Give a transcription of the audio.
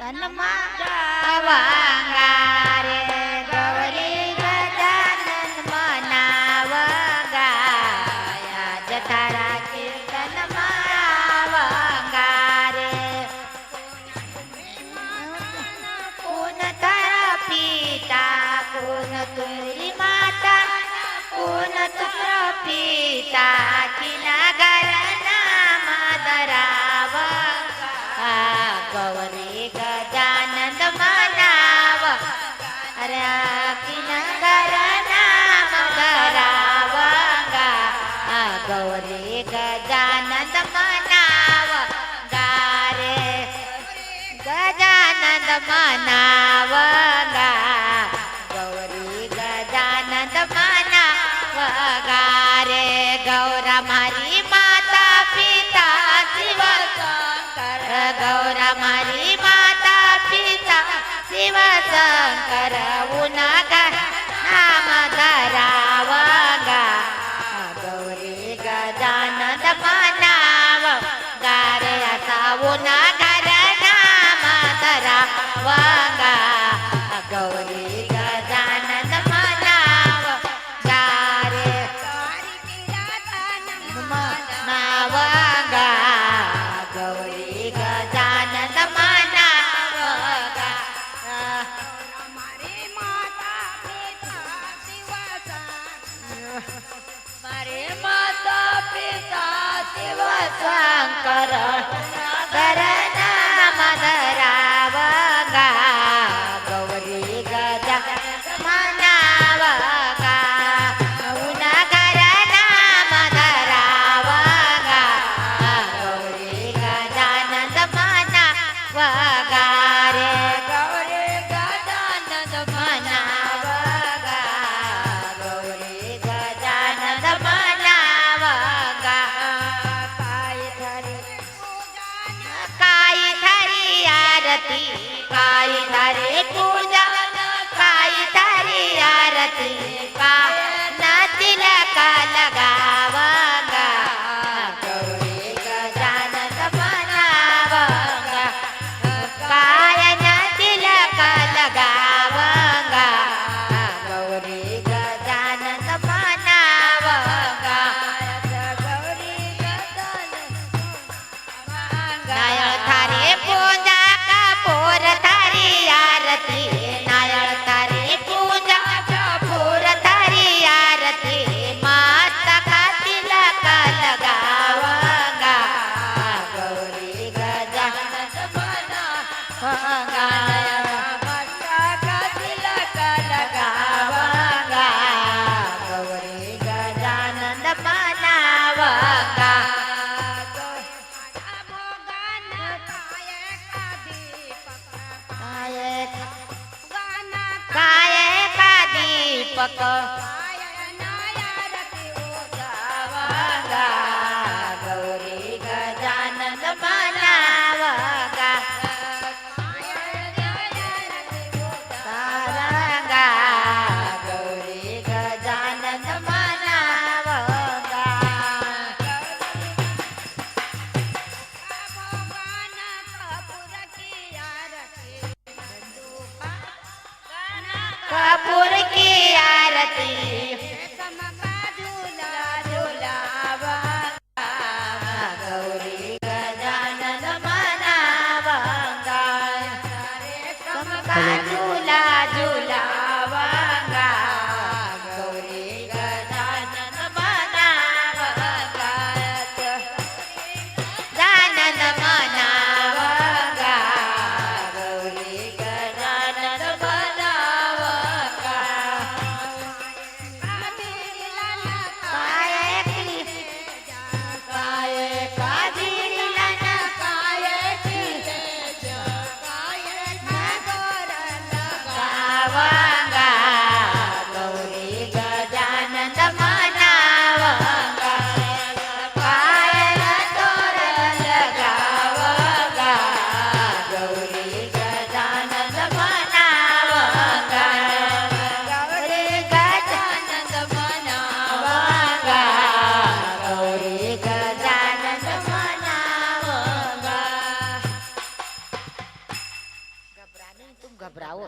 તનમાં વાંગા રે ગૌરી ગજાનન મનાવગા જતારા કીર્તનમાં વાંગા રે કુન તારા પિતા કુન તુરી માતા કુન તુરો પિતા કિના ઘરના મદરાવગા ગૌરી ગજાનંદ મનાવ અરે કિના ઘરના મદરાવગા ગૌરી ગજાનંદ મનાવ ગારે ગજાનંદ મનાવગા ગૌરી ગજાનંદ મનાવગા રે ગૌરા મારી માતા પિતા શિવ શંકર ગૌરા મારી માતા પિતા શિવ શંકર ઉનગા નામ ધરાવગા ગૌરી ગજાનંદ મનાવ ગારે સાઉના ઘર નામ ધરાવગા ગૌરી ગજાનંદ મનાવ ગારે મનાવગા ગૌરી ગજાનંદ મનાવગા મારી માતા પિતા શિવ મારે માતા પિતા શિવ શંકર ઘર નામ ધરાવગા ગૌરી ગજાનંદ મનાવગા ઉના ઘર નામ ધરાવગા ગૌરી ગજાનંદ મનાવગા રે ગૌરી ગજાનંદ મનાવગા ગૌરી ગજાનંદ મનાવગા કાઈ ધરી આરતી કાઈ ધરી પૂજા કાઈ ધરી આરતી કા તિલક લગાવગા ગૌરી ગજાનંદ મનાવગા કાય તિલક લગાવગા ગૌરી ગજાનંદ મનાવગા ગૌરી નાયણ થારે પૂજા કપૂર થારી આરતી નાયણ થારી પૂજા કપૂર થારી આરતી મસ્તક તિલક લગાવગા ગૌરી ગજાનંદ મનાવગા મસ્તક તિલક લગાવગા ગૌરી ગજાનંદ મનાવગા કાય કા દીપક ગૌરી ગજાનંદ મનાવગા તારંગા ગૌરી ગજાનંદ મનાવગા कपूर की आरती गौरी गजानंद मनावगा समका झूला झूलावगा गौरी गजानंद मनावगा गजानंद मनावगा गौरी गजानंद मनावगा ગભરાવો